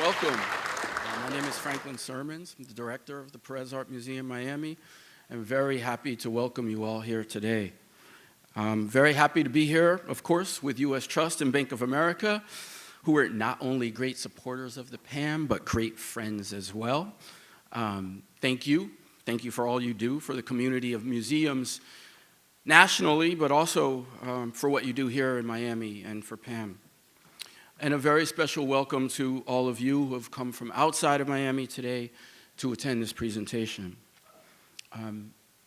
Welcome. My name is Franklin Sermons. I'm the director of the Perez Art Museum, Miami. I'm very happy to welcome you all here today. I'm very happy to be here, of course, with U.S. Trust and Bank of America, who are not only great supporters of the PAM, but great friends as well. Thank you. Thank you for all you do for the community of museums nationally, but also for what you do here in Miami and for PAM. And a very special welcome to all of you who have come from outside of Miami today to attend this presentation.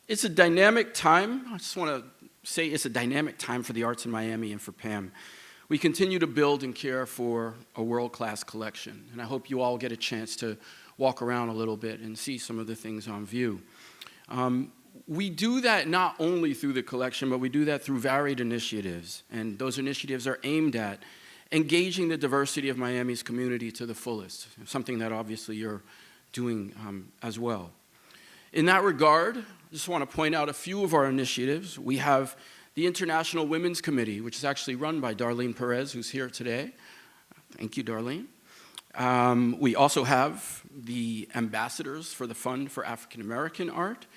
It's a dynamic time. I just want to say it's a dynamic time for the arts in Miami and for PAM. We continue to build and care for a world-class collection, and I hope you all get a chance to walk around a little bit and see some of the things on view. We do that not only through the collection, but we do that through varied initiatives, and those initiatives are aimed at engaging the diversity of Miami's community to the fullest, something that obviously you're doing as well. In that regard, I just want to point out a few of our initiatives. We have the International Women's Committee, which is actually run by Darlene Perez, who's here today. Thank you, Darlene. We also have the ambassadors for the Fund for African American Art,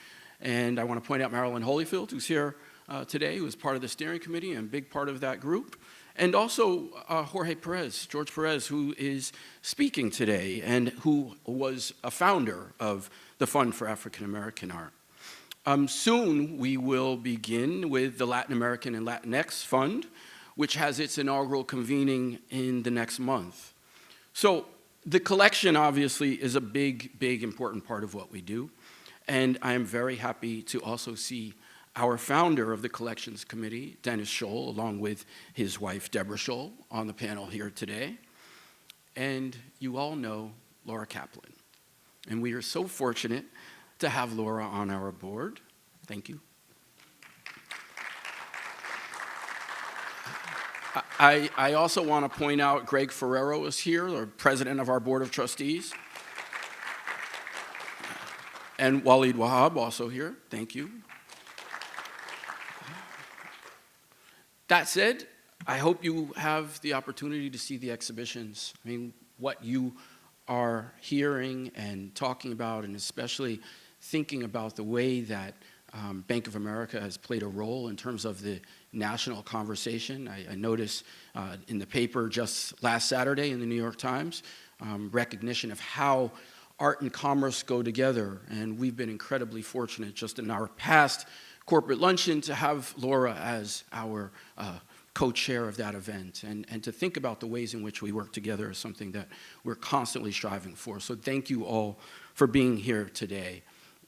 and I want to point out Marilyn Holyfield, who's here today, who is part of the steering committee and a big part of that group. And also George Perez, who is speaking today and who was a founder of the Fund for African American Art. Soon we will begin with the Latin American and Latinx Fund, which has its inaugural convening in the next month. So the collection obviously is a big, important part of what we do. And I am very happy to also see our founder of the Collections Committee, Dennis Scholl, along with his wife, Deborah Scholl, on the panel here today. And you all know Laura Kaplan. And we are so fortunate to have Laura on our board. Thank you. I also want to point out Greg Ferrero is here, the president of our Board of Trustees. And Waleed Wahab also here. Thank you. That said, I hope you have the opportunity to see the exhibitions. I mean, what you are hearing and talking about, and especially thinking about the way that Bank of America has played a role in terms of the national conversation. I noticed in the paper just last Saturday in the New York Times, recognition of how art and commerce go together. And we've been incredibly fortunate just in our past corporate luncheon to have Laura as our co-chair of that event, and to think about the ways in which we work together is something that we're constantly striving for. So thank you all for being here today.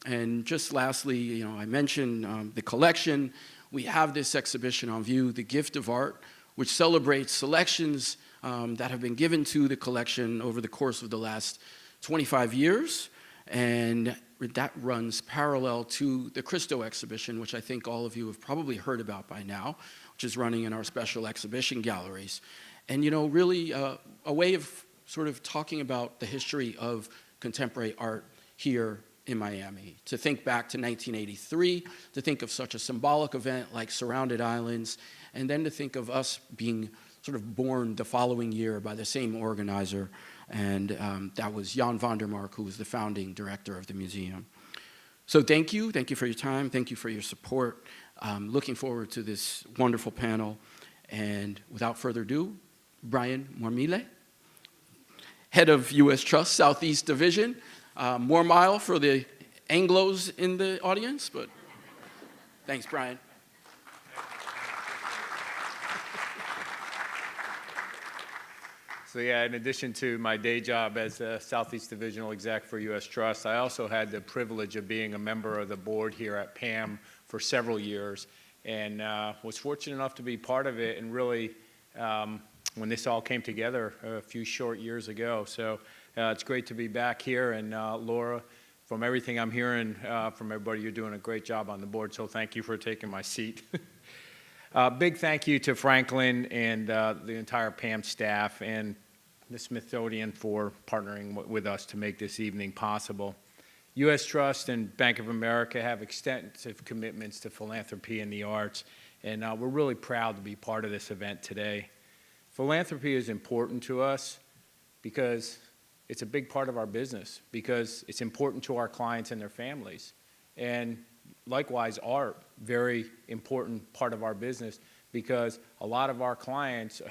And just lastly, I mentioned the collection. We have this exhibition on view, The Gift of Art, which celebrates selections that have been given to the collection over the course of the last 25 years. And that runs parallel to the Christo exhibition, which I think all of you have probably heard about by now, which is running in our special exhibition galleries. And really a way of sort of talking about the history of contemporary art here in Miami. To think back to 1983, to think of such a symbolic event like Surrounded Islands, and then to think of us being sort of born the following year by the same organizer. And that was Jan van der Mark, who was the founding director of the museum. So thank you for your time, thank you for your support. Looking forward to this wonderful panel. And without further ado, Brian Mormile, head of U.S. Trust Southeast Division. More mile for the Anglos in the audience, but thanks, Brian. So yeah, in addition to my day job as a Southeast Divisional Exec for U.S. Trust, I also had the privilege of being a member of the board here at PAM for several years, and was fortunate enough to be part of it, and really when this all came together a few short years ago. So it's great to be back here, and Laura, from everything I'm hearing from everybody, you're doing a great job on the board, so thank you for taking my seat. Big thank you to Franklin and the entire PAM staff and the Smithsonian for partnering with us to make this evening possible. U.S. Trust and Bank of America have extensive commitments to philanthropy and the arts, and we're really proud to be part of this event today. Philanthropy is important to us because it's a big part of our business because it's important to our clients and their families. And likewise, art, very important part of our business because a lot of our clients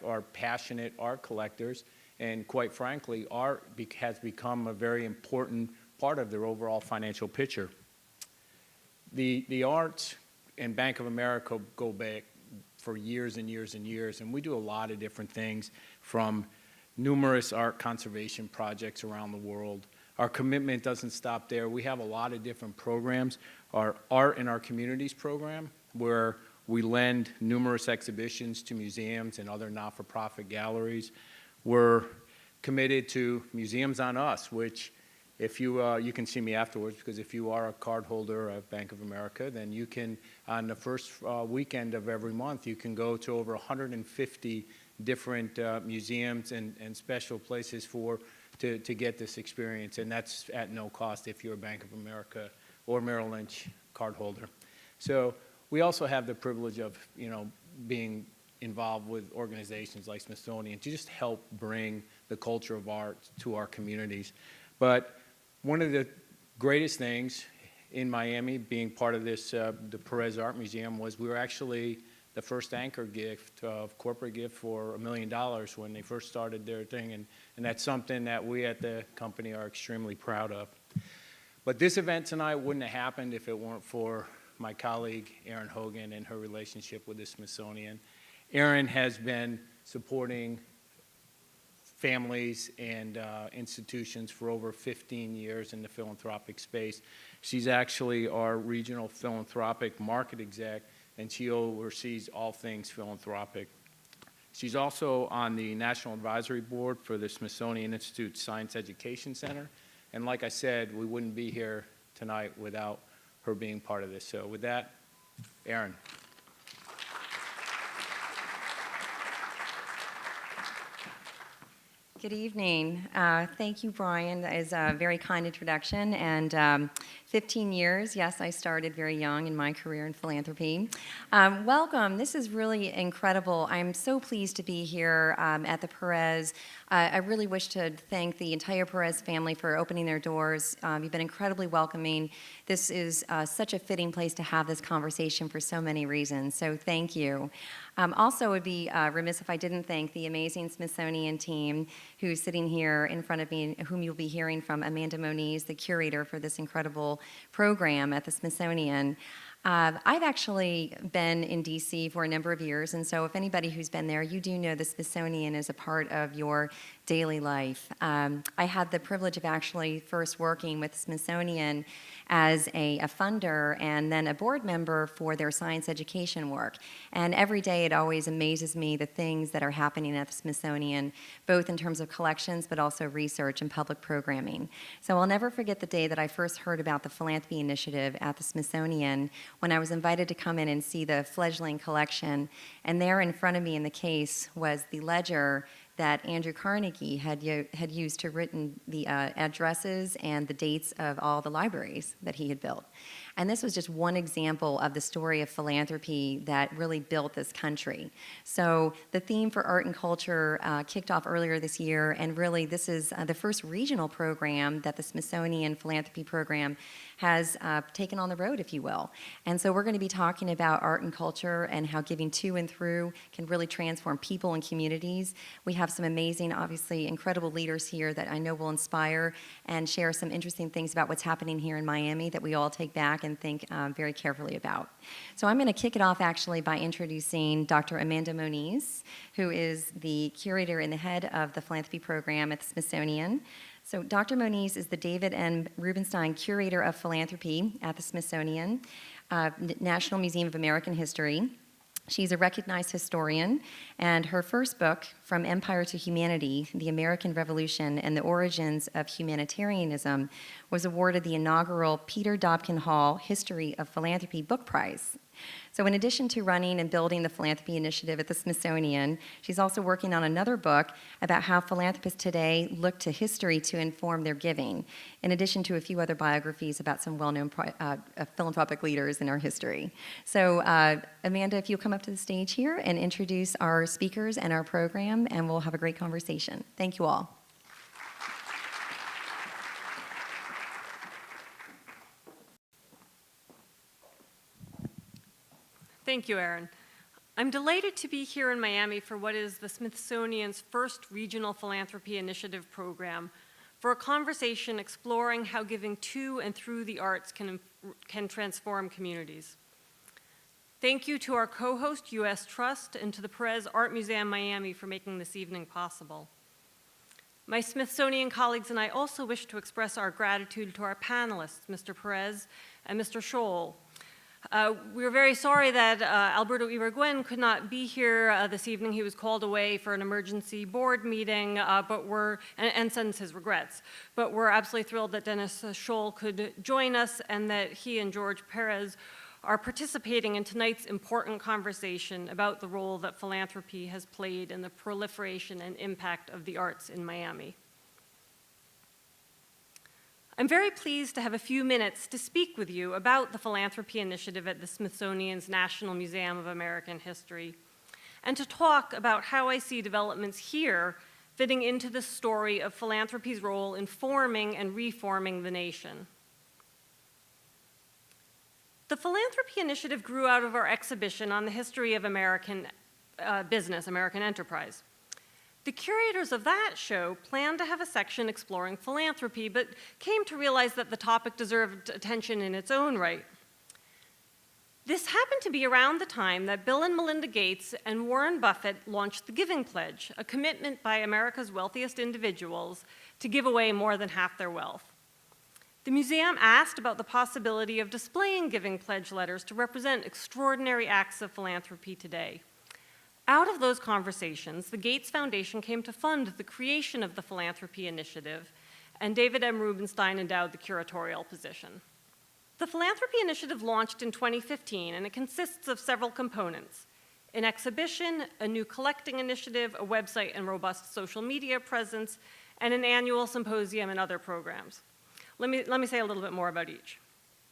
are passionate art collectors, and quite frankly, art has become a very important part of their overall financial picture. The arts and Bank of America go back for years and years and years, and we do a lot of different things from numerous art conservation projects around the world. Our commitment doesn't stop there. We have a lot of different programs. Our Art in Our Communities program, where we lend numerous exhibitions to museums and other not-for-profit galleries. We're committed to Museums on Us, which if you can see me afterwards, because if you are a cardholder of Bank of America, then you can, on the first weekend of every month, you can go to over 150 different museums and special places to get this experience, and that's at no cost if you're a Bank of America or Merrill Lynch cardholder. So we also have the privilege of, being involved with organizations like Smithsonian to just help bring the culture of art to our communities. But one of the greatest things in Miami, being part of this, the Perez Art Museum, was we were actually the first anchor gift of corporate gift for $1 million when they first started their thing, and that's something that we at the company are extremely proud of. But this event tonight wouldn't have happened if it weren't for my colleague Erin Hogan and her relationship with the Smithsonian. Erin has been supporting families and institutions for over 15 years in the philanthropic space. She's actually our regional philanthropic market exec, and she oversees all things philanthropic. She's also on the National Advisory Board for the Smithsonian Institute Science Education Center. And like I said, we wouldn't be here tonight without her being part of this. So with that, Erin. Good evening. Thank you, Brian. That is a very kind introduction. And 15 years, yes, I started very young in my career in philanthropy. Welcome. This is really incredible. I'm so pleased to be here at the Perez. I really wish to thank the entire Perez family for opening their doors. You've been incredibly welcoming. This is such a fitting place to have this conversation for so many reasons. So thank you. Also, it would be remiss if I didn't thank the amazing Smithsonian team who's sitting here in front of me, whom you'll be hearing from, Amanda Moniz, the curator for this incredible program at the Smithsonian. I've actually been in DC for a number of years, and so if anybody who's been there, you do know the Smithsonian is a part of your daily life. I had the privilege of actually first working with the Smithsonian as a funder and then a board member for their science education work. And every day it always amazes me the things that are happening at the Smithsonian, both in terms of collections but also research and public programming. So I'll never forget the day that I first heard about the Philanthropy Initiative at the Smithsonian when I was invited to come in and see the fledgling collection. And there in front of me in the case was the ledger that Andrew Carnegie had used to written the addresses and the dates of all the libraries that he had built. And this was just one example of the story of philanthropy that really built this country. So the theme for art and culture kicked off earlier this year, and really this is the first regional program that the Smithsonian Philanthropy Program has taken on the road, if you will. And so we're going to be talking about art and culture and how giving to and through can really transform people and communities. We have some amazing, obviously incredible leaders here that I know will inspire and share some interesting things about what's happening here in Miami that we all take back and think very carefully about. So I'm going to kick it off actually by introducing Dr. Amanda Moniz, who is the curator and the head of the philanthropy program at the Smithsonian. So Dr. Moniz is the David N. Rubenstein Curator of Philanthropy at the Smithsonian, National Museum of American History. She's a recognized historian, and her first book, From Empire to Humanity, The American Revolution and the Origins of Humanitarianism, was awarded the inaugural Peter Dobkin Hall History of Philanthropy Book Prize. So in addition to running and building the Philanthropy Initiative at the Smithsonian, she's also working on another book about how philanthropists today look to history to inform their giving, in addition to a few other biographies about some well-known philanthropic leaders in our history. So Amanda, if you'll come up to the stage here and introduce our speakers and our program, and we'll have a great conversation. Thank you all. Thank you, Erin. I'm delighted to be here in Miami for what is the Smithsonian's first Regional Philanthropy Initiative program for a conversation exploring how giving to and through the arts can transform communities. Thank you to our co-host, U.S. Trust, and to the Perez Art Museum Miami for making this evening possible. My Smithsonian colleagues and I also wish to express our gratitude to our panelists, Mr. Perez and Mr. Scholl. We're very sorry that Alberto Ibargüen could not be here this evening. He was called away for an emergency board meeting, and sends his regrets. But we're absolutely thrilled that Dennis Scholl could join us and that he and George Perez are participating in tonight's important conversation about the role that philanthropy has played in the proliferation and impact of the arts in Miami. I'm very pleased to have a few minutes to speak with you about the Philanthropy Initiative at the Smithsonian's National Museum of American History, and to talk about how I see developments here fitting into the story of philanthropy's role in forming and reforming the nation. The Philanthropy Initiative grew out of our exhibition on the history of American business, American enterprise. The curators of that show planned to have a section exploring philanthropy, but came to realize that the topic deserved attention in its own right. This happened to be around the time that Bill and Melinda Gates and Warren Buffett launched the Giving Pledge, a commitment by America's wealthiest individuals to give away more than half their wealth. The museum asked about the possibility of displaying Giving Pledge letters to represent extraordinary acts of philanthropy today. Out of those conversations, the Gates Foundation came to fund the creation of the Philanthropy Initiative, and David M. Rubenstein endowed the curatorial position. The Philanthropy Initiative launched in 2015, and it consists of several components: an exhibition, a new collecting initiative, a website and robust social media presence, and an annual symposium and other programs. Let me say a little bit more about each.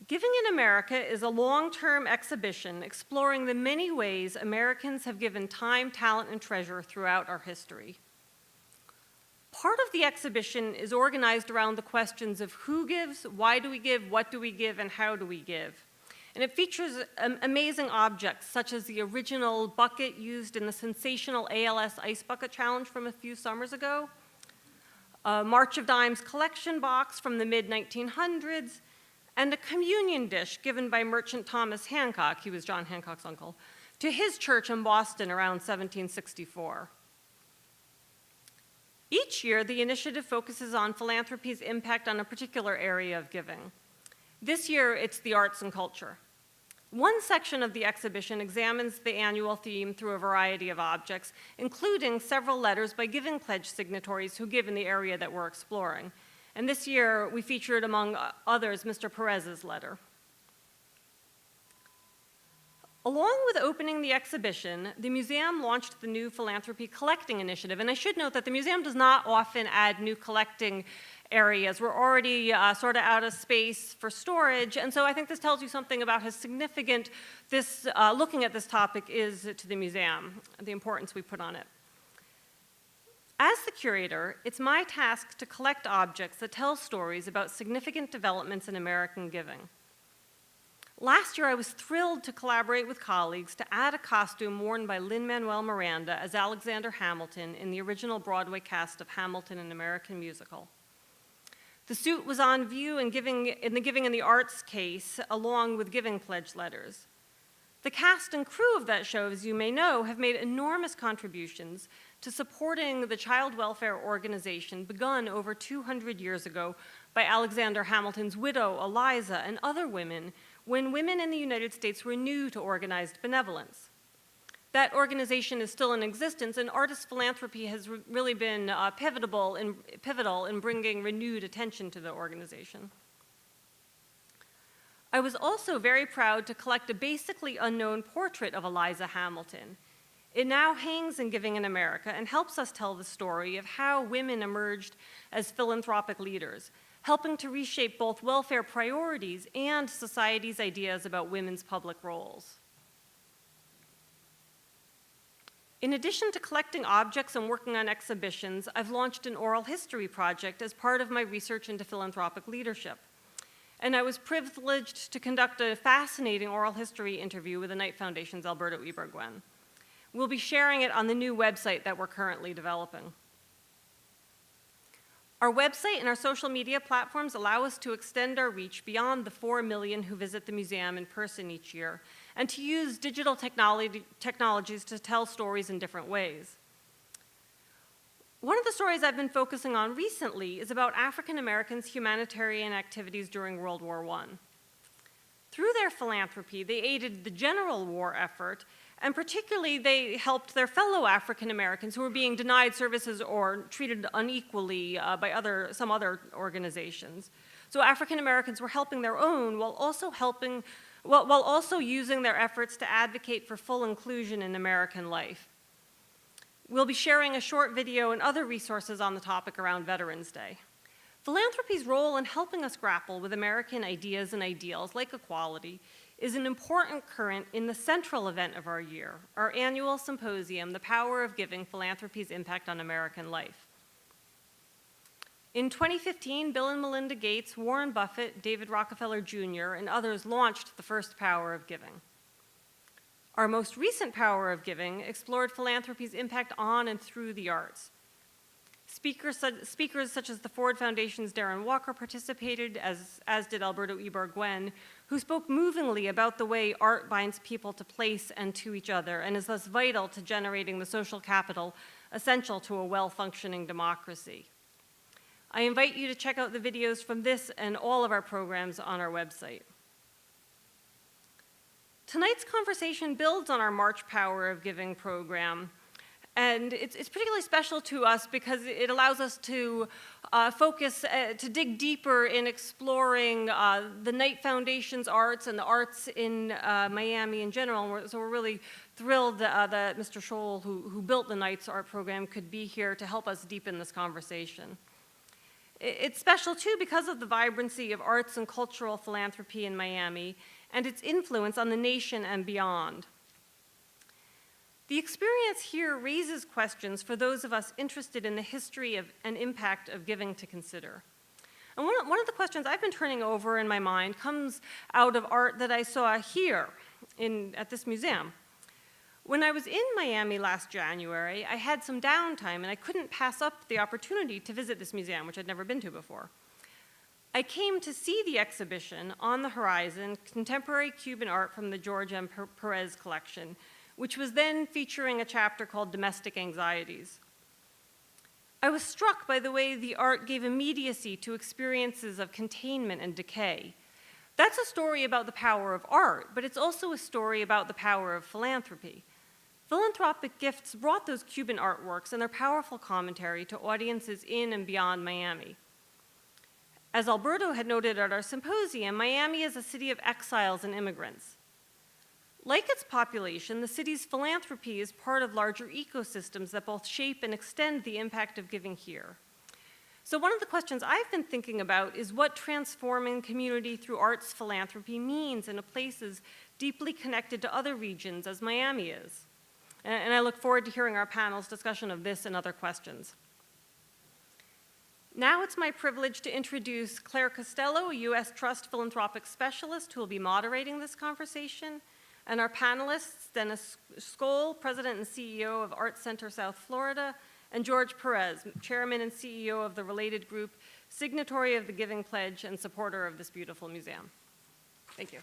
Giving in America is a long-term exhibition exploring the many ways Americans have given time, talent, and treasure throughout our history. Part of the exhibition is organized around the questions of who gives, why do we give, what do we give, and how do we give. And it features amazing objects, such as the original bucket used in the sensational ALS Ice Bucket Challenge from a few summers ago, a March of Dimes collection box from the mid-1900s, and a communion dish given by merchant Thomas Hancock, he was John Hancock's uncle, to his church in Boston around 1764. Each year, the initiative focuses on philanthropy's impact on a particular area of giving. This year, it's the arts and culture. One section of the exhibition examines the annual theme through a variety of objects, including several letters by Giving Pledge signatories who give in the area that we're exploring. And this year, we featured, among others, Mr. Perez's letter. Along with opening the exhibition, the museum launched the new Philanthropy Collecting Initiative. And I should note that the museum does not often add new collecting areas. We're already sort of out of space for storage. And so I think this tells you something about how significant this, looking at this topic is to the museum, the importance we put on it. As the curator, it's my task to collect objects that tell stories about significant developments in American giving. Last year, I was thrilled to collaborate with colleagues to add a costume worn by Lin-Manuel Miranda as Alexander Hamilton in the original Broadway cast of Hamilton, an American Musical. The suit was on view in the Giving in the Arts case, along with Giving Pledge letters. The cast and crew of that show, as you may know, have made enormous contributions to supporting the child welfare organization begun over 200 years ago by Alexander Hamilton's widow, Eliza, and other women, when women in the United States were new to organized benevolence. That organization is still in existence, and artist philanthropy has really been pivotal in bringing renewed attention to the organization. I was also very proud to collect a basically unknown portrait of Eliza Hamilton. It now hangs in Giving in America and helps us tell the story of how women emerged as philanthropic leaders, helping to reshape both welfare priorities and society's ideas about women's public roles. In addition to collecting objects and working on exhibitions, I've launched an oral history project as part of my research into philanthropic leadership. and I was privileged to conduct a fascinating oral history interview with the Knight Foundation's Alberto Ibargüen. We'll be sharing it on the new website that we're currently developing. Our website and our social media platforms allow us to extend our reach beyond the 4 million who visit the museum in person each year, and to use digital technologies to tell stories in different ways. One of the stories I've been focusing on recently is about African Americans' humanitarian activities during World War I. Through their philanthropy, they aided the general war effort, and particularly they helped their fellow African Americans who were being denied services or treated unequally by some other organizations. So African Americans were helping their own while also using their efforts to advocate for full inclusion in American life. We'll be sharing a short video and other resources on the topic around Veterans Day. Philanthropy's role in helping us grapple with American ideas and ideals like equality is an important current in the central event of our year, our annual symposium, The Power of Giving: Philanthropy's Impact on American Life. In 2015, Bill and Melinda Gates, Warren Buffett, David Rockefeller Jr., and others launched the first Power of Giving. Our most recent Power of Giving explored philanthropy's impact on and through the arts. Speakers such as the Ford Foundation's Darren Walker participated, as did Alberto Ibargüen, who spoke movingly about the way art binds people to place and to each other, and is thus vital to generating the social capital essential to a well-functioning democracy. I invite you to check out the videos from this and all of our programs on our website. Tonight's conversation builds on our March Power of Giving program, and it's particularly special to us because it allows us to to dig deeper in exploring the Knight Foundation's arts and the arts in Miami in general. So we're really thrilled that Mr. Scholl, who built the Knight's art program, could be here to help us deepen this conversation. It's special, too, because of the vibrancy of arts and cultural philanthropy in Miami and its influence on the nation and beyond. The experience here raises questions for those of us interested in the history and impact of giving to consider. And one of the questions I've been turning over in my mind comes out of art that I saw here at this museum. When I was in Miami last January, I had some downtime and I couldn't pass up the opportunity to visit this museum, which I'd never been to before. I came to see the exhibition, On the Horizon, Contemporary Cuban Art from the George M. Perez collection, which was then featuring a chapter called Domestic Anxieties. I was struck by the way the art gave immediacy to experiences of containment and decay. That's a story about the power of art, but it's also a story about the power of philanthropy. Philanthropic gifts brought those Cuban artworks and their powerful commentary to audiences in and beyond Miami. As Alberto had noted at our symposium, Miami is a city of exiles and immigrants. Like its population, the city's philanthropy is part of larger ecosystems that both shape and extend the impact of giving here. So one of the questions I've been thinking about is what transforming community through arts philanthropy means in a place as deeply connected to other regions as Miami is. And I look forward to hearing our panel's discussion of this and other questions. Now it's my privilege to introduce Claire Costello, a U.S. Trust philanthropic specialist who will be moderating this conversation, and our panelists, Dennis Scholl, President and CEO of Art Center South Florida, and George Perez, Chairman and CEO of the related group, signatory of the Giving Pledge and supporter of this beautiful museum. Thank you.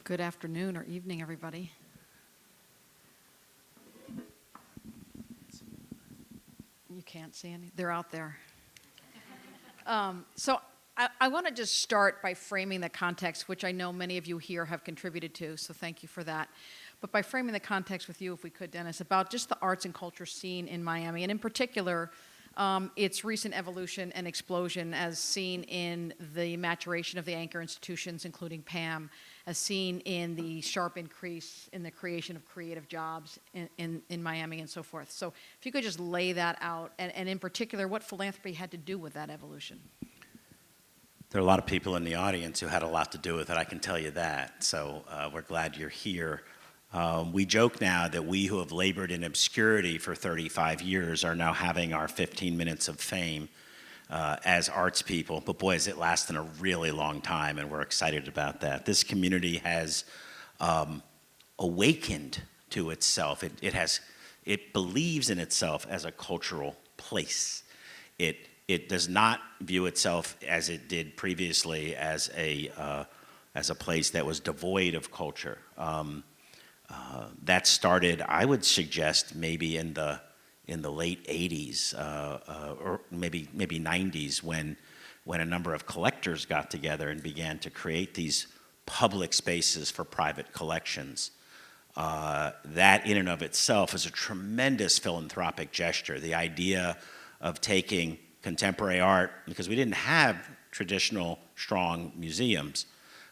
Good afternoon or evening, everybody. You can't see any? They're out there. So I want to just start by framing the context, which I know many of you here have contributed to, so thank you for that. But by framing the context with you, if we could, Dennis, about just the arts and culture scene in Miami, and in particular, its recent evolution and explosion as seen in the maturation of the anchor institutions, including PAM, as seen in the sharp increase in the creation of creative jobs in Miami and so forth. So if you could just lay that out, and in particular, what philanthropy had to do with that evolution. There are a lot of people in the audience who had a lot to do with it, I can tell you that. So we're glad you're here. We joke now that we who have labored in obscurity for 35 years are now having our 15 minutes of fame as arts people, but boy, has it lasted a really long time, and we're excited about that. This community has awakened to itself. It believes in itself as a cultural place. It does not view itself as it did previously as a place that was devoid of culture. That started, I would suggest, maybe in the late 80s or maybe 90s when a number of collectors got together and began to create these public spaces for private collections. That in and of itself is a tremendous philanthropic gesture. The idea of taking contemporary art, because we didn't have traditional strong museums,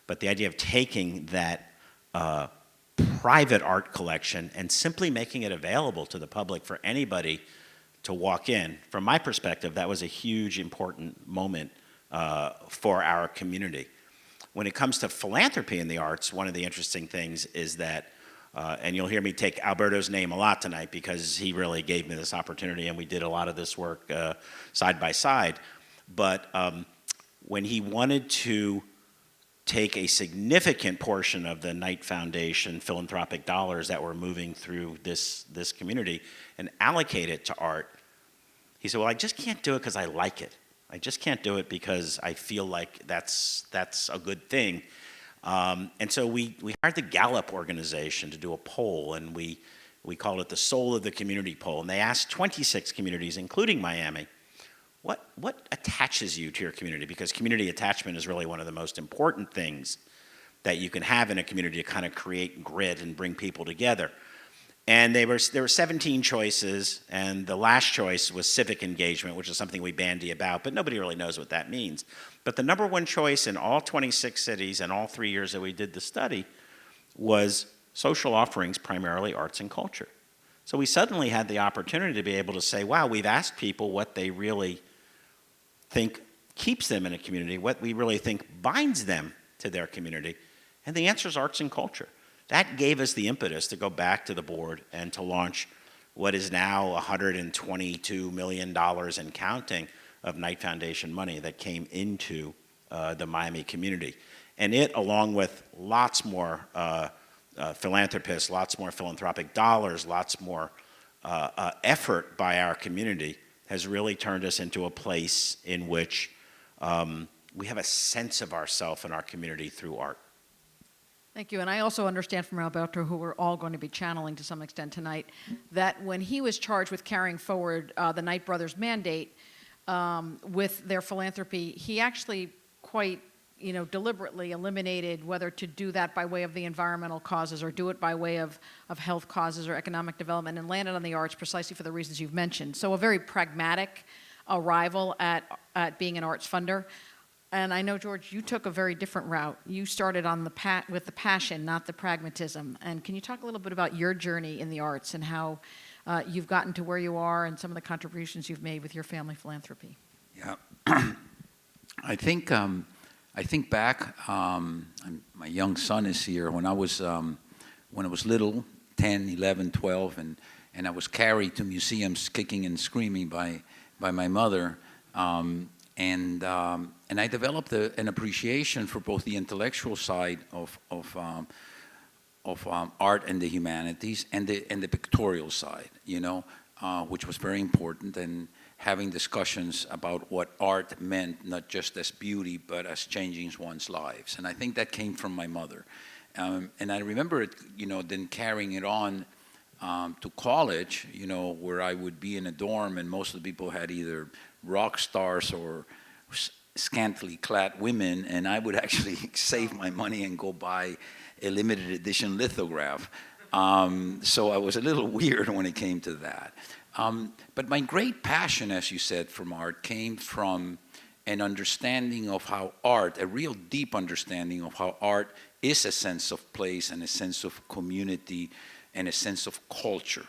but the idea of taking that private art collection and simply making it available to the public for anybody to walk in. From my perspective, that was a huge, important moment for our community. When it comes to philanthropy in the arts, one of the interesting things is that, and you'll hear me take Alberto's name a lot tonight because he really gave me this opportunity and we did a lot of this work side by side, but when he wanted to take a significant portion of the Knight Foundation philanthropic dollars that were moving through this community and allocate it to art, he said, well, I just can't do it because I like it. I just can't do it because I feel like that's a good thing. And so we hired the Gallup organization to do a poll, and we called it the Soul of the Community poll. And they asked 26 communities, including Miami, what attaches you to your community? Because community attachment is really one of the most important things that you can have in a community to kind of create grit and bring people together. And there were 17 choices, and the last choice was civic engagement, which is something we bandy about, but nobody really knows what that means. But the number one choice in all 26 cities and all 3 years that we did the study was social offerings, primarily arts and culture. So we suddenly had the opportunity to be able to say, wow, we've asked people what they really think keeps them in a community, what we really think binds them to their community, and the answer is arts and culture. That gave us the impetus to go back to the board and to launch what is now $122 million and counting of Knight Foundation money that came into the Miami community. And it, along with lots more philanthropists, lots more philanthropic dollars, lots more effort by our community, has really turned us into a place in which we have a sense of ourselves and our community through art. Thank you. And I also understand from Alberto, who we're all going to be channeling to some extent tonight, that when he was charged with carrying forward the Knight brothers' mandate with their philanthropy, he actually quite deliberately eliminated whether to do that by way of the environmental causes or do it by way of health causes or economic development, and landed on the arts precisely for the reasons you've mentioned. So a very pragmatic arrival at being an arts funder. And I know, George, you took a very different route. You started on with the passion, not the pragmatism. And can you talk a little bit about your journey in the arts and how you've gotten to where you are and some of the contributions you've made with your family philanthropy? Yeah, I think back. My young son is here. When I was little, 10, 11, 12, and I was carried to museums, kicking and screaming by my mother. And I developed an appreciation for both the intellectual side of art and the humanities and the pictorial side, which was very important, and having discussions about what art meant, not just as beauty, but as changing one's lives. And I think that came from my mother. And I remember it, then carrying it on to college, where I would be in a dorm and most of the people had either rock stars or scantily clad women, and I would actually save my money and go buy a limited edition lithograph. So I was a little weird when it came to that. But my great passion, as you said, from art came from an understanding of how art, a real deep understanding of how art is a sense of place and a sense of community and a sense of culture.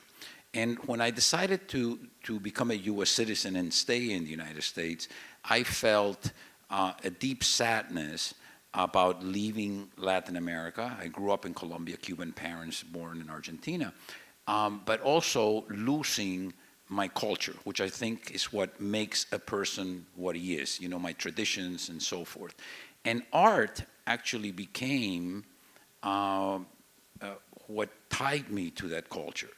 And when I decided to become a U.S. citizen and stay in the United States, I felt a deep sadness about leaving Latin America. I grew up in Colombia, Cuban parents, born in Argentina, but also losing my culture, which I think is what makes a person what he is, my traditions and so forth. And art actually became what tied me to that culture,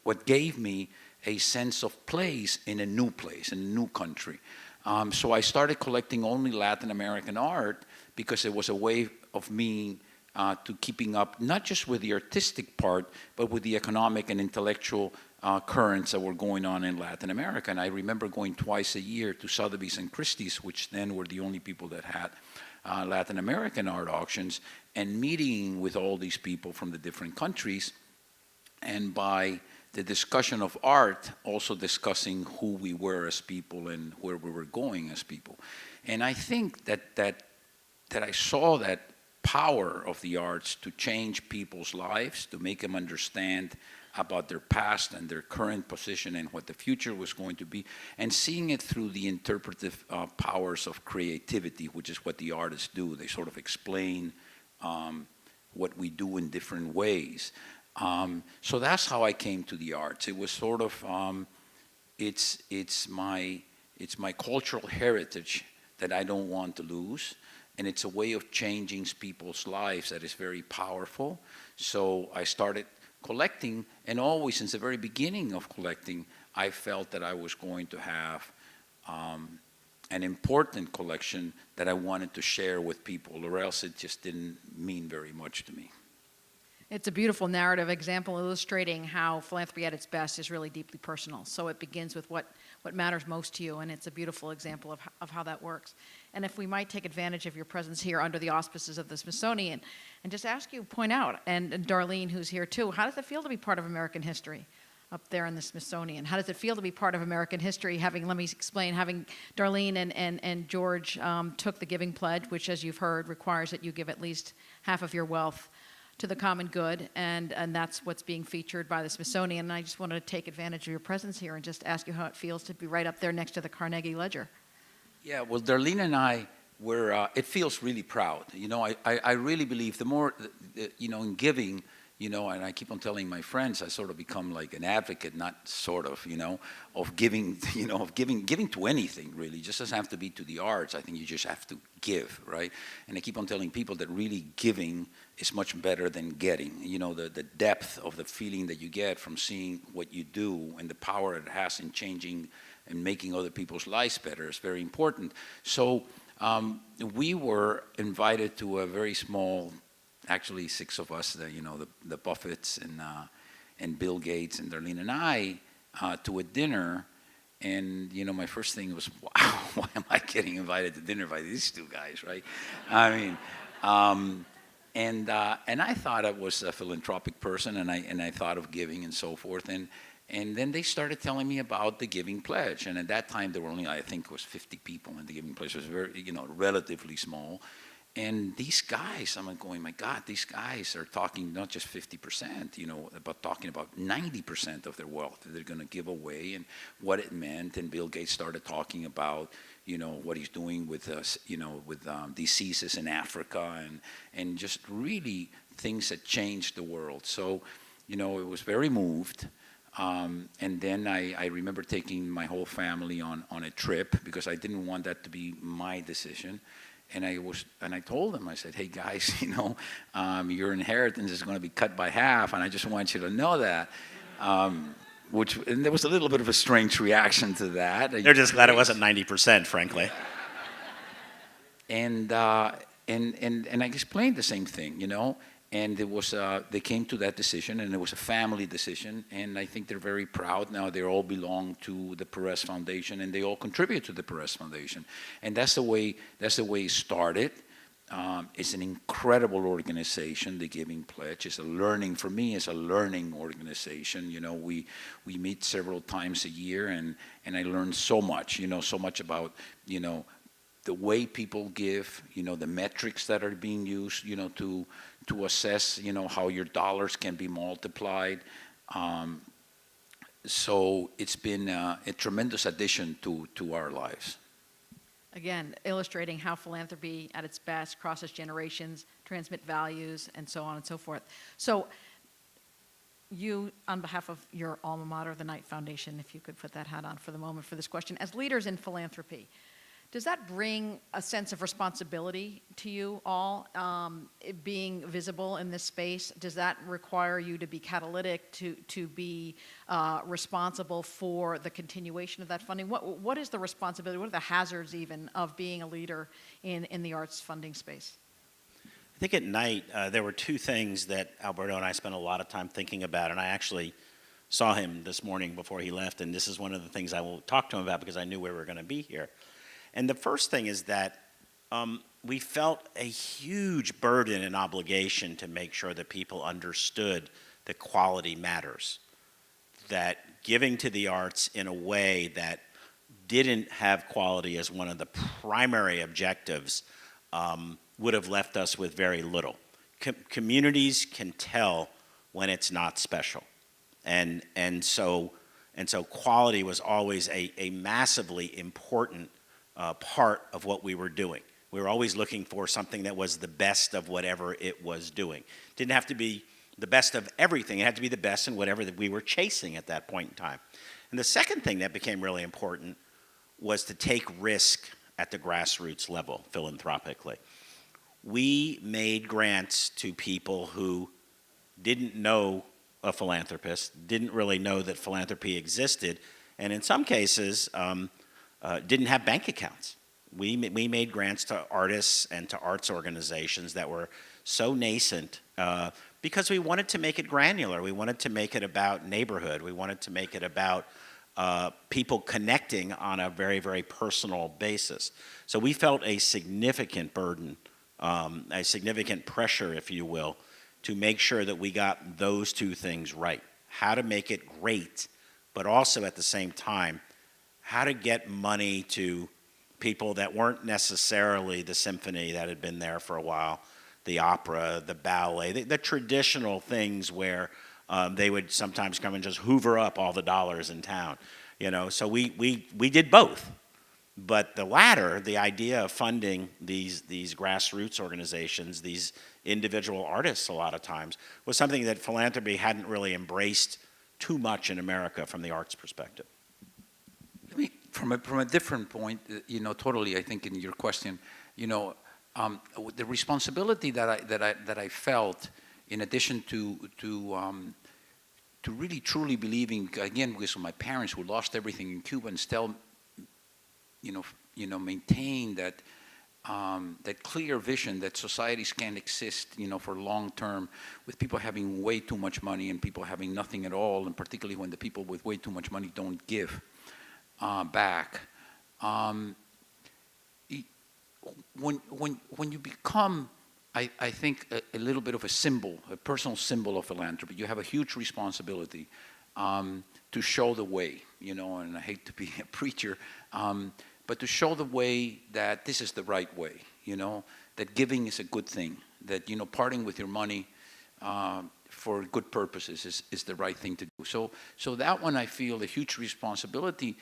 what gave me a sense of place, in a new country. So I started collecting only Latin American art because it was a way of me to keeping up, not just with the artistic part, but with the economic and intellectual currents that were going on in Latin America. And I remember going twice a year to Sotheby's and Christie's, which then were the only people that had Latin American art auctions, and meeting with all these people from the different countries. And by the discussion of art, also discussing who we were as people and where we were going as people. And I think that I saw that power of the arts to change people's lives, to make them understand about their past and their current position and what the future was going to be, and seeing it through the interpretive powers of creativity, which is what the artists do. They sort of explain what we do in different ways. So that's how I came to the arts. It was sort of, it's my cultural heritage that I don't want to lose, and it's a way of changing people's lives that is very powerful. So I started collecting, and always since the very beginning of collecting, I felt that I was going to have an important collection that I wanted to share with people, or else it just didn't mean very much to me. It's a beautiful narrative example illustrating how philanthropy at its best is really deeply personal. So it begins with what matters most to you, and it's a beautiful example of how that works. And if we might take advantage of your presence here under the auspices of the Smithsonian, and just ask you, point out, and Darlene, who's here too, how does it feel to be part of American history up there in the Smithsonian? How does it feel to be part of American history, having Darlene and George took the Giving Pledge, which, as you've heard, requires that you give at least half of your wealth to the common good, and that's what's being featured by the Smithsonian. And I just wanted to take advantage of your presence here and just ask you how it feels to be right up there next to the Carnegie Ledger. Yeah, well, Darlene and I were, it feels really proud. I really believe the more, in giving, and I keep on telling my friends, I sort of become like an advocate, not sort of, of giving, giving to anything, really. It just doesn't have to be to the arts. I think you just have to give, right? And I keep on telling people that really giving is much better than getting. The depth of the feeling that you get from seeing what you do and the power it has in changing and making other people's lives better is very important. So we were invited to a very small, actually 6 of us, the Buffetts and Bill Gates and Darlene and I, to a dinner. And, my first thing was, wow, why am I getting invited to dinner by these 2 guys, right? I mean, and I thought I was a philanthropic person, and I thought of giving and so forth. And then they started telling me about the Giving Pledge. And at that time, there were only, I think it was 50 people, and the Giving Pledge was very, relatively small. And these guys, I'm like going, my God, these guys are talking not just 50%, but talking about 90% of their wealth that they're going to give away, and what it meant. And Bill Gates started talking about, what he's doing with diseases in Africa, and just really things that changed the world. So, it was very moved. And then I remember taking my whole family on a trip, because I didn't want that to be my decision. And I told them, I said, hey guys, your inheritance is going to be cut by half, and I just want you to know that. And there was a little bit of a strange reaction to that. They're just glad it wasn't 90%, frankly. And I explained the same thing, And it was, they came to that decision, and it was a family decision, and I think they're very proud now. They all belong to the Perez Foundation, and they all contribute to the Perez Foundation, and that's the way it started. It's an incredible organization. The Giving Pledge is for me, it's a learning organization. We meet several times a year, and I learn so much. So much about the way people give. The metrics that are being used. To assess, how your dollars can be multiplied. So it's been a tremendous addition to our lives. Again, illustrating how philanthropy at its best crosses generations, transmit values, and so on and so forth. So you, on behalf of your alma mater, the Knight Foundation, if you could put that hat on for the moment for this question, as leaders in philanthropy, does that bring a sense of responsibility to you all, it being visible in this space? Does that require you to be catalytic, to be responsible for the continuation of that funding? What is the responsibility, what are the hazards even of being a leader in the arts funding space? I think at Knight, there were two things that Alberto and I spent a lot of time thinking about, and I actually saw him this morning before he left, and this is one of the things I will talk to him about because I knew we were going to be here. And the first thing is that we felt a huge burden and obligation to make sure that people understood that quality matters, that giving to the arts in a way that didn't have quality as one of the primary objectives would have left us with very little. Communities can tell when it's not special. And so quality was always a massively important part of what we were doing. We were always looking for something that was the best of whatever it was doing. Didn't have to be the best of everything. It had to be the best in whatever that we were chasing at that point in time. And the second thing that became really important was to take risk at the grassroots level philanthropically. We made grants to people who didn't know a philanthropist, didn't really know that philanthropy existed, and in some cases, didn't have bank accounts. We made grants to artists and to arts organizations that were so nascent because we wanted to make it granular. We wanted to make it about neighborhood. We wanted to make it about people connecting on a very, very personal basis. So we felt a significant burden, a significant pressure, if you will, to make sure that we got those two things right. How to make it great, but also at the same time, how to get money to people that weren't necessarily the symphony that had been there for a while, the opera, the ballet, the traditional things where they would sometimes come and just hoover up all the dollars in town. You know, so we did both. But the latter, the idea of funding these grassroots organizations, these individual artists a lot of times, was something that philanthropy hadn't really embraced too much in America from the arts perspective. From a different point, totally, I think in your question, the responsibility that I felt, in addition to really truly believing, again, because of my parents who lost everything in Cuba and still, maintain that that clear vision that societies can't exist, for long term, with people having way too much money and people having nothing at all, and particularly when the people with way too much money don't give back. When you become, I think, a little bit of a symbol, a personal symbol of philanthropy, you have a huge responsibility to show the way, and I hate to be a preacher, but to show the way that this is the right way, that giving is a good thing, that, parting with your money for good purposes is the right thing to do. So that one I feel a huge responsibility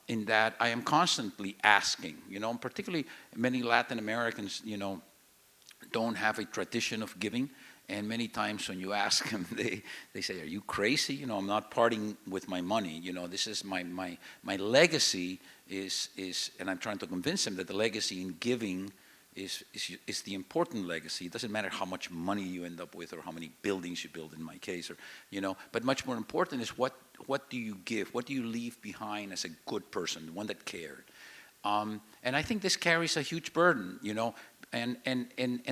in that I am constantly asking, particularly many Latin Americans, don't have a tradition of giving. And many times when you ask them, they say, "Are you crazy? I'm not parting with my money. This is my legacy is," and I'm trying to convince them that the legacy in giving is the important legacy. It doesn't matter how much money you end up with or how many buildings you build in my case, or but much more important is what do you give? What do you leave behind as a good person, one that cared? And I think this carries a huge burden, And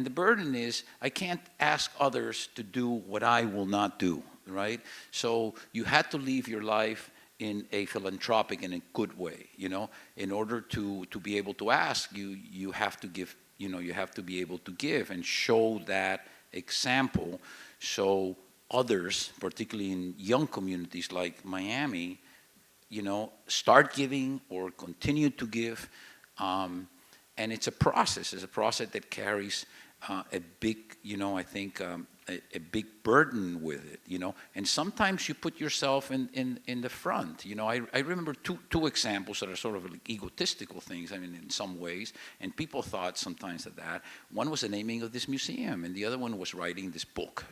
the burden is I can't ask others to do what I will not do, right? So you had to live your life in a philanthropic and a good way, In order to be able to ask, you have to give, you have to be able to give and show that example so others, particularly in young communities like Miami, start giving or continue to give. And it's a process. It's a process that carries a big, I think, a big burden with it, and sometimes you put yourself in the front. I remember two examples that are sort of like egotistical things, I mean, in some ways, and people thought sometimes that. One was the naming of this museum, and the other one was writing this book,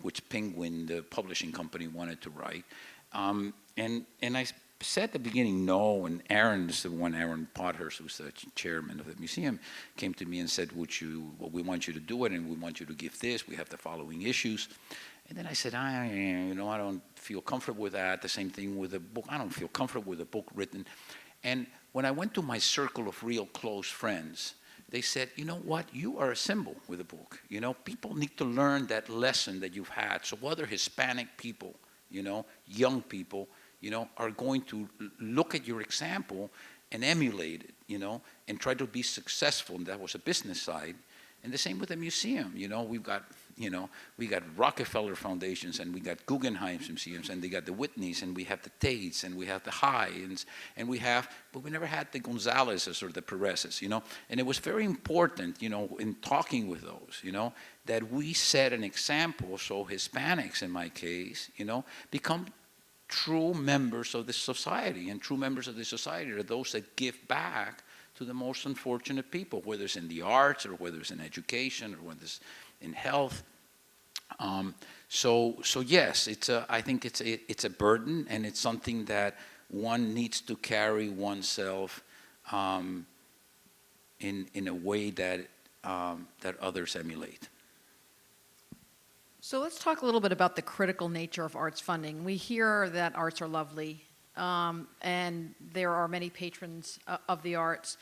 which Penguin, the publishing company, wanted to write. And I said at the beginning no, and Aaron Pothurst, who's the chairman of the museum, came to me and said, we want you to do it, and we want you to give this, we have the following issues. And then I said, I don't feel comfortable with that. The same thing with the book. I don't feel comfortable with a book written. And when I went to my circle of real close friends, they said, you know what, you are a symbol with a book. People need to learn that lesson that you've had. So other Hispanic people, young people, are going to look at your example and emulate it, and try to be successful. And that was a business side. And the same with the museum. We got Rockefeller Foundations, and we got Guggenheim museums, and they got the Whitneys, and we have the Tates, and we have the Hynes, but we never had the Gonzaleses or the Perez's, And it was very important, in talking with those, that we set an example so Hispanics, in my case, become true members of the society. And true members of the society are those that give back to the most unfortunate people, whether it's in the arts or whether it's in education or whether it's in health. So yes, I think it's a burden, and it's something that one needs to carry oneself in a way that others emulate. So let's talk a little bit about the critical nature of arts funding. We hear that arts are lovely, and there are many patrons of the arts,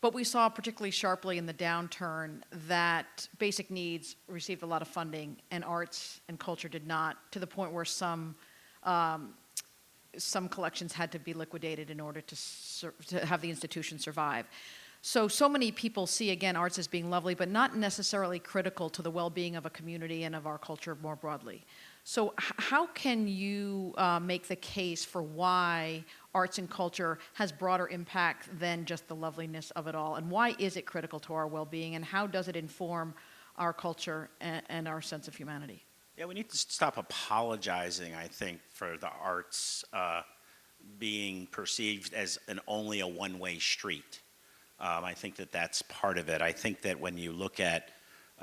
but we saw particularly sharply in the downturn that basic needs received a lot of funding, and arts and culture did not, to the point where some collections had to be liquidated in order to have the institution survive. So many people see, again, arts as being lovely, but not necessarily critical to the well-being of a community and of our culture more broadly. So how can you make the case for why arts and culture has broader impact than just the loveliness of it all? And why is it critical to our well-being? And how does it inform our culture and our sense of humanity? Yeah, we need to stop apologizing, I think, for the arts being perceived as only a one-way street. I think that that's part of it. I think that when you look at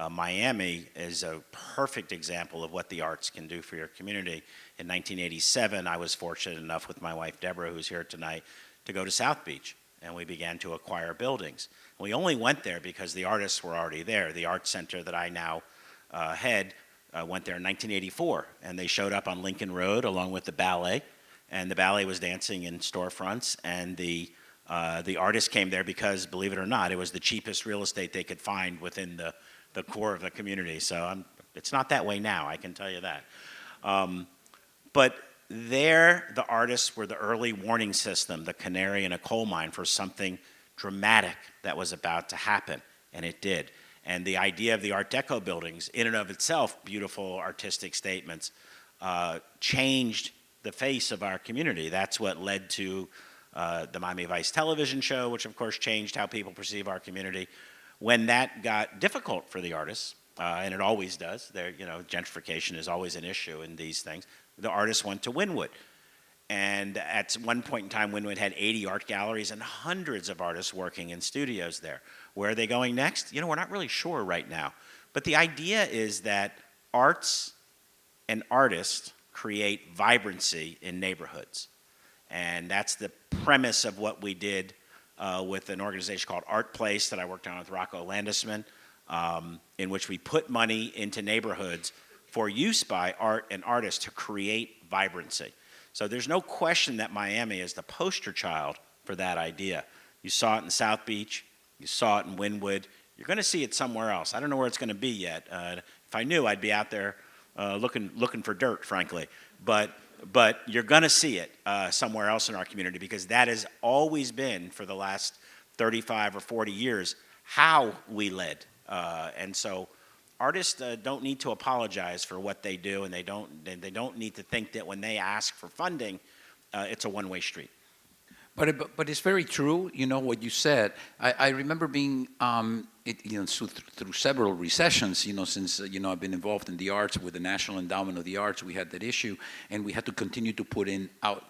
Miami is a perfect example of what the arts can do for your community. In 1987, I was fortunate enough with my wife, Deborah, who's here tonight, to go to South Beach, and we began to acquire buildings. We only went there because the artists were already there. The art center that I now head went there in 1984, and they showed up on Lincoln Road along with the ballet, and the ballet was dancing in storefronts, and the artists came there because, believe it or not, it was the cheapest real estate they could find within the core of the community. So it's not that way now, I can tell you that. But there, the artists were the early warning system, the canary in a coal mine for something dramatic that was about to happen, and it did. And the idea of the Art Deco buildings, in and of itself, beautiful artistic statements, changed the face of our community. That's what led to the Miami Vice television show, which of course changed how people perceive our community. When that got difficult for the artists, and it always does, gentrification is always an issue in these things, the artists went to Wynwood. And at one point in time, Wynwood had 80 art galleries and hundreds of artists working in studios there. Where are they going next? We're not really sure right now. But the idea is that arts and artists create vibrancy in neighborhoods. And that's the premise of what we did with an organization called Art Place that I worked on with Rocco Landesman, in which we put money into neighborhoods for use by art and artists to create vibrancy. So there's no question that Miami is the poster child for that idea. You saw it in South Beach, you saw it in Wynwood, you're going to see it somewhere else. I don't know where it's going to be yet. If I knew, I'd be out there looking for dirt, frankly. But you're going to see it somewhere else in our community, because that has always been, for the last 35 or 40 years, how we led. And so artists don't need to apologize for what they do, and they don't need to think that when they ask for funding, it's a one-way street. But it's very true, you know, what you said. I remember being, through several recessions, you know, since, I've been involved in the arts with the National Endowment of the Arts, we had that issue, and we had to continue to put out,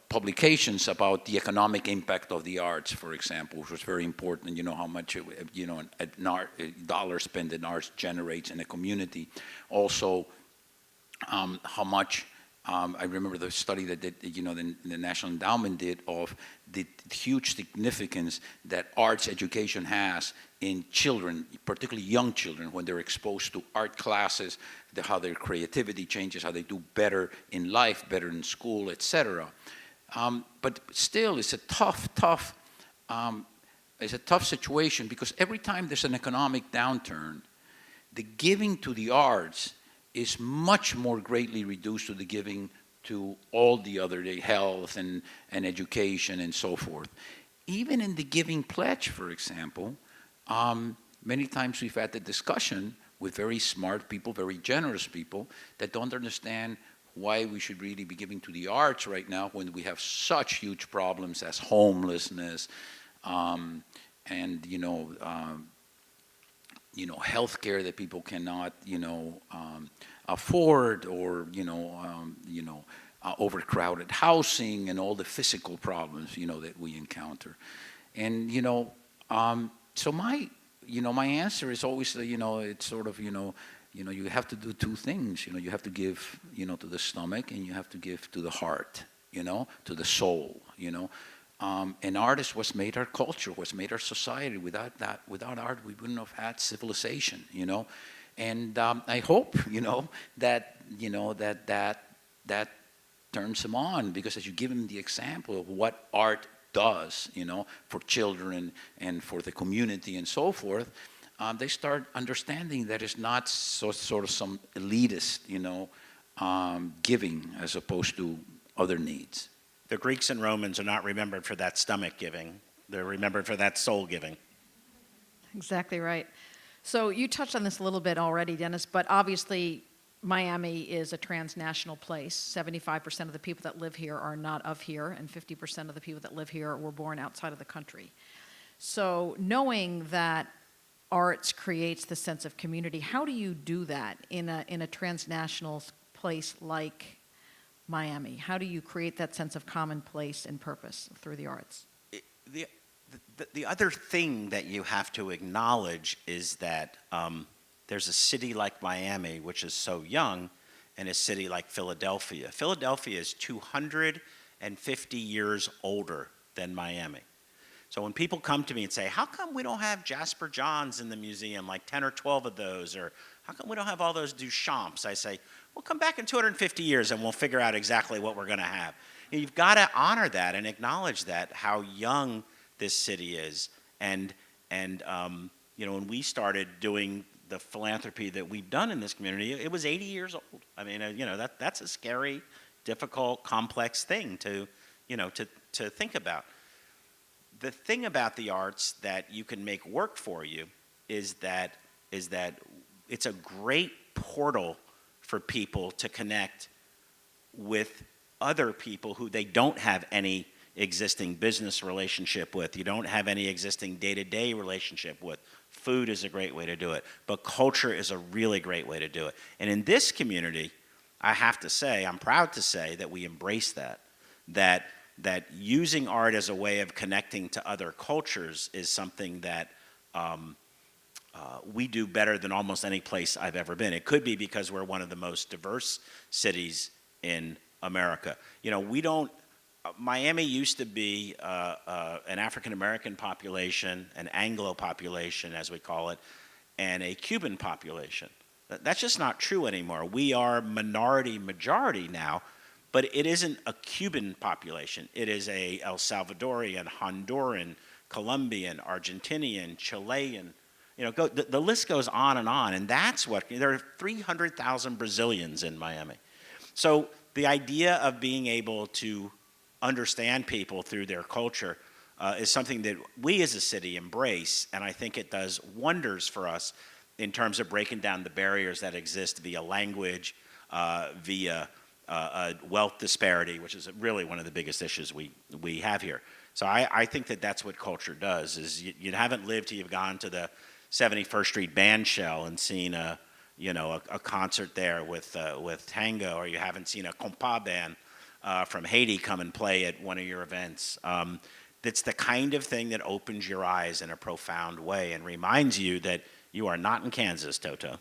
publications about the economic impact of the arts, for example, which was very important, how much, a dollar spent in arts generates in a community. Also, how much, I remember the study that the National Endowment did of the huge significance that arts education has in children, particularly young children, when they're exposed to art classes, how their creativity changes, how they do better in life, better in school, etc. But still, it's a tough situation, because every time there's an economic downturn, the giving to the arts is much more greatly reduced to the giving to all the other, health and education and so forth. Even in the Giving Pledge, for example, many times we've had the discussion with very smart people, very generous people, that don't understand why we should really be giving to the arts right now when we have such huge problems as homelessness, and healthcare that people cannot afford, or overcrowded housing and all the physical problems that we encounter. And so my answer is always it's sort of you have to do two things. You have to give to the stomach, and you have to give to the heart, to the soul. And art is what's made our culture, what's made our society. Without art, we wouldn't have had civilization. And I hope that turns them on, because as you give them the example of what art does, for children and for the community and so forth, they start understanding that it's not sort of some elitist, giving as opposed to other needs. The Greeks and Romans are not remembered for that stomach giving. They're remembered for that soul giving. Exactly right. So you touched on this a little bit already, Dennis, but obviously Miami is a transnational place. 75% of the people that live here are not of here, and 50% of the people that live here were born outside of the country. So knowing that arts creates the sense of community, how do you do that in a transnational place like Miami? How do you create that sense of commonplace and purpose through the arts? The other thing that you have to acknowledge is that there's a city like Miami, which is so young, and a city like Philadelphia. Philadelphia is 250 years older than Miami. So when people come to me and say, how come we don't have Jasper Johns in the museum, like 10 or 12 of those, or how come we don't have all those Duchamps? I say, well, come back in 250 years and we'll figure out exactly what we're going to have. And you've got to honor that and acknowledge that, how young this city is. And when we started doing the philanthropy that we've done in this community, it was 80 years old. I mean, that's a scary, difficult, complex thing to think about. The thing about the arts that you can make work for you is that it's a great portal for people to connect with other people who they don't have any existing business relationship with. You don't have any existing day-to-day relationship with. Food is a great way to do it, but culture is a really great way to do it. And in this community, I have to say, I'm proud to say that we embrace that using art as a way of connecting to other cultures is something that we do better than almost any place I've ever been. It could be because we're one of the most diverse cities in America. Miami used to be an African-American population, an Anglo population, as we call it, and a Cuban population. That's just not true anymore. We are majority now, but it isn't a Cuban population. It is a El Salvadorian, Honduran, Colombian, Argentinian, Chilean. The list goes on, and that's what, there are 300,000 Brazilians in Miami. So the idea of being able to understand people through their culture is something that we as a city embrace, and I think it does wonders for us in terms of breaking down the barriers that exist via language, via wealth disparity, which is really one of the biggest issues we have here. So I think that that's what culture does, is you haven't lived till you've gone to the 71st Street band shell and seen a concert there with tango, or you haven't seen a compas band from Haiti come and play at one of your events. That's the kind of thing that opens your eyes in a profound way and reminds you that you are not in Kansas, Toto.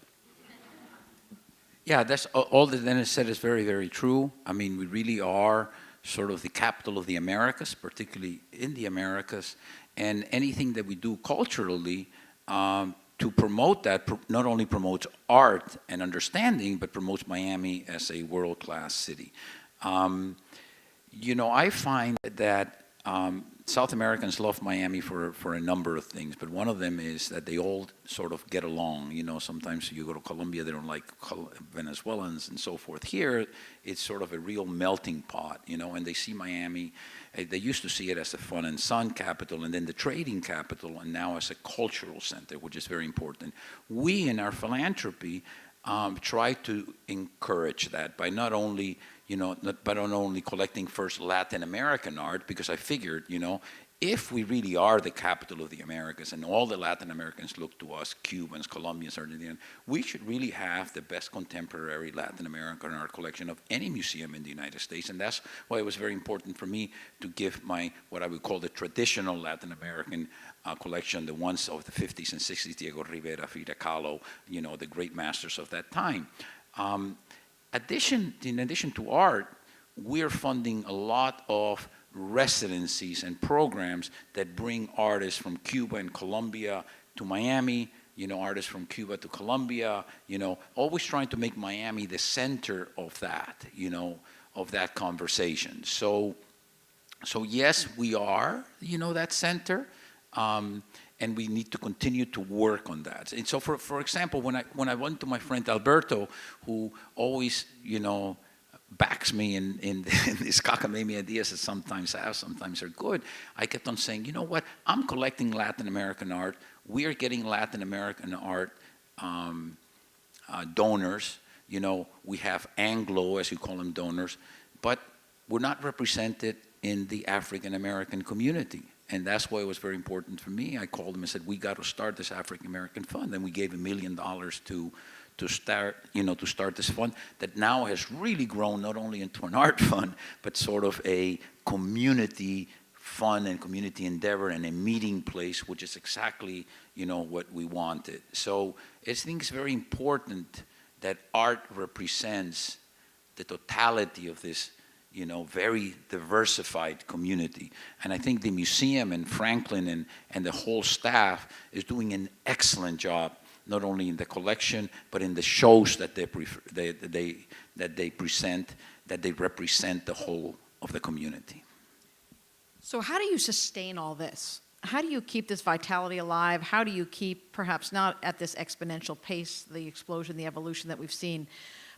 Yeah, that's all that Dennis said is very, very true. I mean, we really are sort of the capital of the Americas, particularly in the Americas, and anything that we do culturally to promote that not only promotes art and understanding, but promotes Miami as a world-class city. I find that South Americans love Miami for a number of things, but one of them is that they all sort of get along. Sometimes you go to Colombia, they don't like Venezuelans and so forth. Here, it's sort of a real melting pot, and they see Miami. They used to see it as the fun and sun capital, and then the trading capital, and now as a cultural center, which is very important. We, in our philanthropy, try to encourage that by not only collecting first Latin American art, because I figured, if we really are the capital of the Americas and all the Latin Americans look to us, Cubans, Colombians, Argentinians, we should really have the best contemporary Latin American art collection of any museum in the United States. And that's why it was very important for me to give what I would call the traditional Latin American collection, the ones of the 50s and 60s, Diego Rivera, Frida Kahlo, the great masters of that time. In addition to art, we're funding a lot of residencies and programs that bring artists from Cuba and Colombia to Miami, artists from Cuba to Colombia, always trying to make Miami the center of that, of that conversation. So yes, we are, that center, and we need to continue to work on that. And so, for example, when I went to my friend Alberto, who always, backs me in these cockamamie ideas that sometimes are good, I kept on saying, you know what, I'm collecting Latin American art. We are getting Latin American art donors. We have Anglo, as you call them, donors, but we're not represented in the African American community. And that's why it was very important for me. I called them and said, we got to start this African American fund. And we gave $1 million to start this fund that now has really grown not only into an art fund, but sort of a community fund and community endeavor and a meeting place, which is exactly, what we wanted. So I think it's very important that art represents the totality of this, very diversified community. And I think the museum and Franklin and the whole staff is doing an excellent job, not only in the collection, but in the shows that they present, that they represent the whole of the community. So how do you sustain all this? How do you keep this vitality alive? How do you keep, perhaps not at this exponential pace, the explosion, the evolution that we've seen,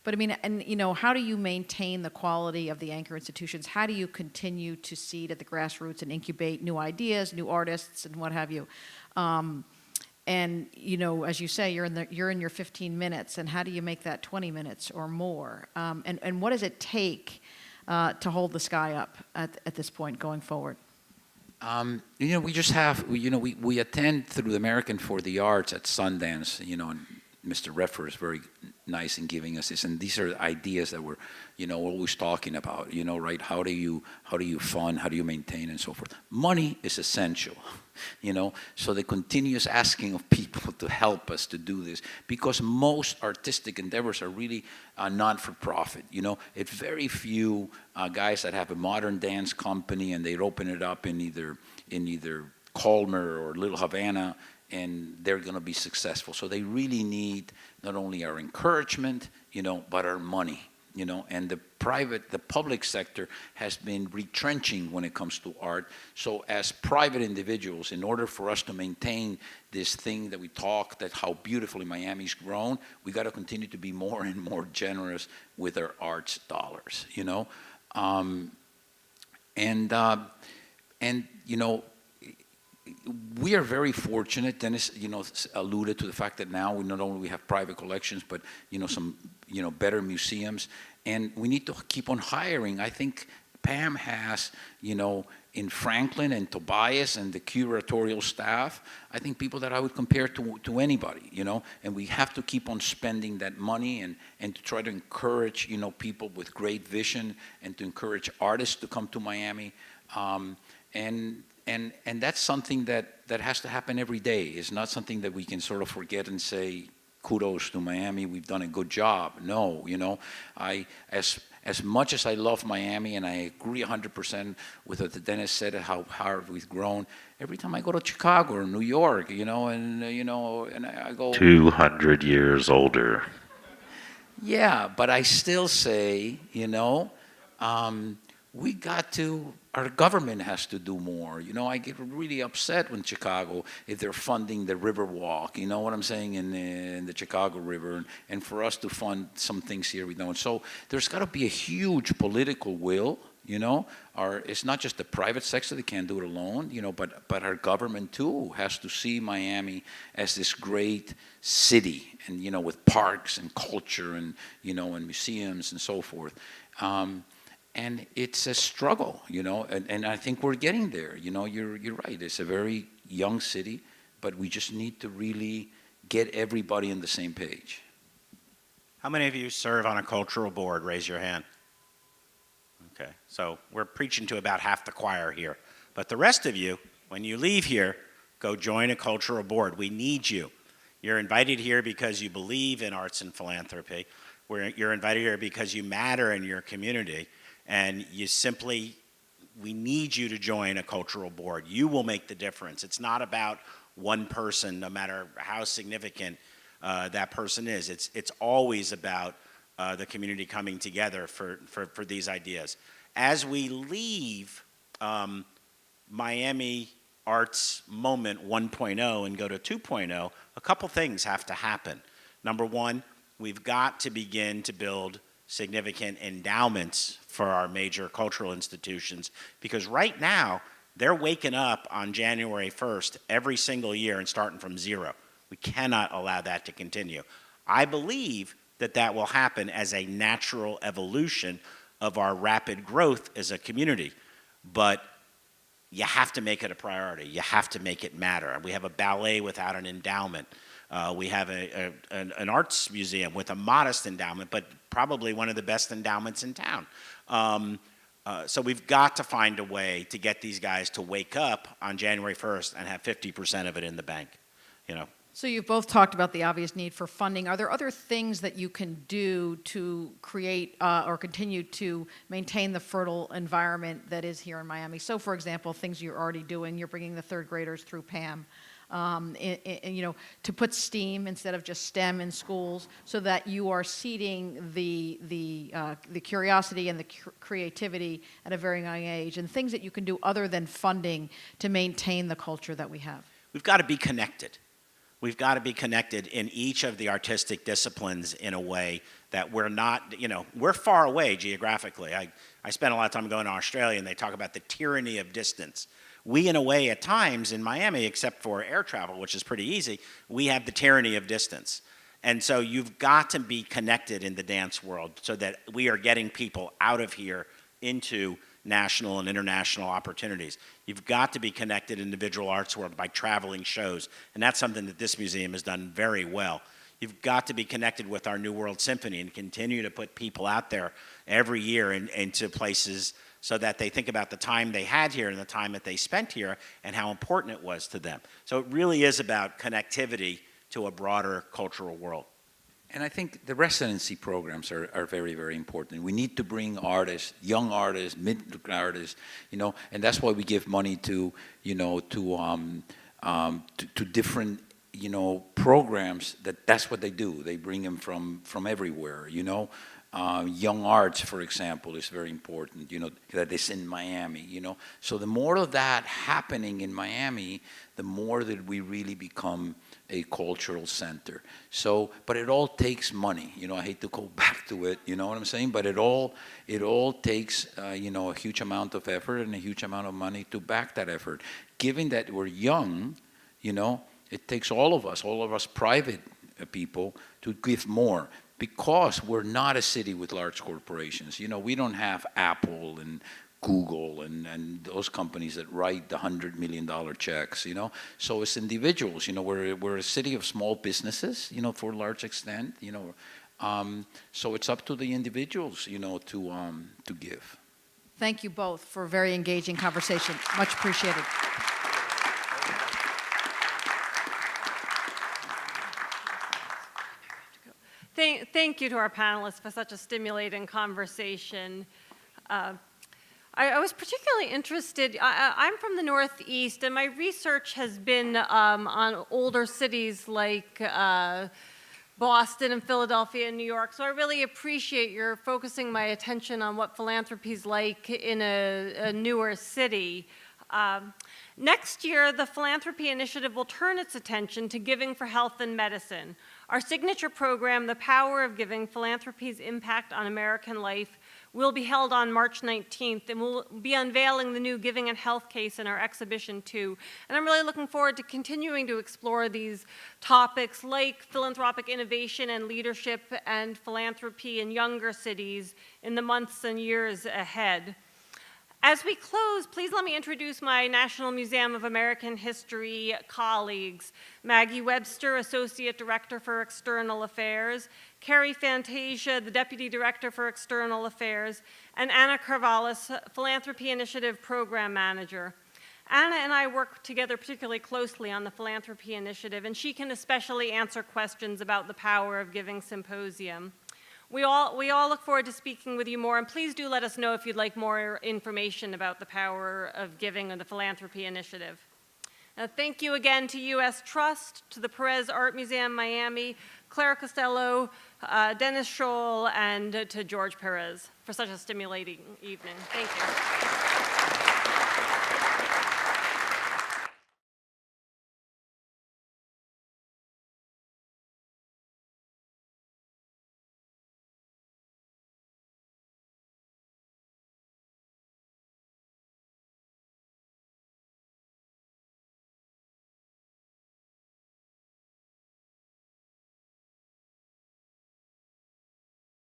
but I mean, and how do you maintain the quality of the anchor institutions? How do you continue to seed at the grassroots and incubate new ideas, new artists, and what have you? And as you say, you're in your 15 minutes, and how do you make that 20 minutes or more? And what does it take to hold the sky up at this point going forward? We just have, we attend through the American for the Arts at Sundance, and Mr. Reffer is very nice in giving us this, and these are ideas that we're, always talking about, right? How do you fund, how do you maintain, and so forth. Money is essential, so the continuous asking of people to help us to do this, because most artistic endeavors are really non-for-profit. It's very few guys that have a modern dance company and they open it up in either Colmer or Little Havana, and they're going to be successful. So they really need not only our encouragement, but our money, and the public sector has been retrenching when it comes to art. So as private individuals, in order for us to maintain this thing that we talk, that how beautifully Miami's grown, we got to continue to be more and more generous with our arts dollars, we are very fortunate. Dennis, alluded to the fact that now we not only have private collections, but some, better museums, and we need to keep on hiring. I think Pam has, in Franklin and Tobias and the curatorial staff, I think people that I would compare to anybody, and we have to keep on spending that money and to try to encourage, people with great vision and to encourage artists to come to Miami. And that's something that has to happen every day. It's not something that we can sort of forget and say, kudos to Miami, we've done a good job. No, as much as I love Miami, and I agree 100% with what Dennis said, how hard we've grown, every time I go to Chicago or New York, and I go... 200 years older. Yeah, but I still say, our government has to do more. I get really upset when Chicago, if they're funding the Riverwalk, you know what I'm saying, in the Chicago River, and for us to fund some things here we don't. So there's got to be a huge political will, it's not just the private sector that can't do it alone, but our government too has to see Miami as this great city, and with parks and culture and and museums and so forth. And it's a struggle, and I think we're getting there. You're right. It's a very young city, but we just need to really get everybody on the same page. How many of you serve on a cultural board? Raise your hand. Okay, so we're preaching to about half the choir here. But the rest of you, when you leave here, go join a cultural board. We need you. You're invited here because you believe in arts and philanthropy. You're invited here because you matter in your community. And we need you to join a cultural board. You will make the difference. It's not about one person, no matter how significant that person is. It's always about the community coming together for these ideas. As we leave Miami Arts Moment 1.0 and go to 2.0, a couple things have to happen. Number one, we've got to begin to build significant endowments for our major cultural institutions, because right now they're waking up on January 1st every single year and starting from zero. We cannot allow that to continue. I believe that will happen as a natural evolution of our rapid growth as a community, but you have to make it a priority. You have to make it matter. We have a ballet without an endowment. We have an arts museum with a modest endowment, but probably one of the best endowments in town. So we've got to find a way to get these guys to wake up on January 1st and have 50% of it in the bank. So you've both talked about the obvious need for funding. Are there other things that you can do to create or continue to maintain the fertile environment that is here in Miami? So, for example, things you're already doing, you're bringing the third graders through PAM. To put STEAM instead of just STEM in schools, so that you are seeding the curiosity and the creativity at a very young age, and things that you can do other than funding to maintain the culture that we have. We've got to be connected. We've got to be connected in each of the artistic disciplines in a way that we're not, we're far away geographically. I spent a lot of time going to Australia, and they talk about the tyranny of distance. We, in a way, at times in Miami, except for air travel, which is pretty easy, we have the tyranny of distance. And so you've got to be connected in the dance world so that we are getting people out of here into national and international opportunities. You've got to be connected in the visual arts world by traveling shows, and that's something that this museum has done very well. You've got to be connected with our New World Symphony and continue to put people out there every year into places so that they think about the time they had here and the time that they spent here and how important it was to them. So it really is about connectivity to a broader cultural world. And I think the residency programs are very, very important. We need to bring artists, young artists, mid artists, and that's why we give money to different, programs that's what they do. They bring them from everywhere, Young arts, for example, is very important, that is in Miami, So the more of that happening in Miami, the more that we really become a cultural center. So, but it all takes money. I hate to go back to it, you know what I'm saying? But it all takes, a huge amount of effort and a huge amount of money to back that effort. Given that we're young, it takes all of us private people, to give more. because we're not a city with large corporations. You know, we don't have Apple and Google and those companies that write the $100 million checks, you know. So as individuals, you know, we're a city of small businesses, you know, for a large extent, you know. So it's up to the individuals, you know, to give. Thank you both for a very engaging conversation. Much appreciated. Thank you to our panelists for such a stimulating conversation. I was particularly interested, I'm from the Northeast, and my research has been on older cities like Boston and Philadelphia and New York, so I really appreciate your focusing my attention on what philanthropy's like in a newer city. Next year, the Philanthropy Initiative will turn its attention to giving for health and medicine. Our signature program, The Power of Giving, Philanthropy's Impact on American Life, will be held on March 19th, and we'll be unveiling the new Giving and Health case in our exhibition too. And I'm really looking forward to continuing to explore these topics like philanthropic innovation and leadership and philanthropy in younger cities in the months and years ahead. As we close, please let me introduce my National Museum of American History colleagues. Maggie Webster, Associate Director for External Affairs, Carrie Fantasia, the Deputy Director for External Affairs, and Anna Carvallis, Philanthropy Initiative Program Manager. Anna and I work together particularly closely on the Philanthropy Initiative, and she can especially answer questions about the Power of Giving Symposium. We all look forward to speaking with you more, and please do let us know if you'd like more information about the Power of Giving and the Philanthropy Initiative. Thank you again to U.S. Trust, to the Perez Art Museum Miami, Claire Costello, Dennis Scholl, and to George Perez for such a stimulating evening. Thank you.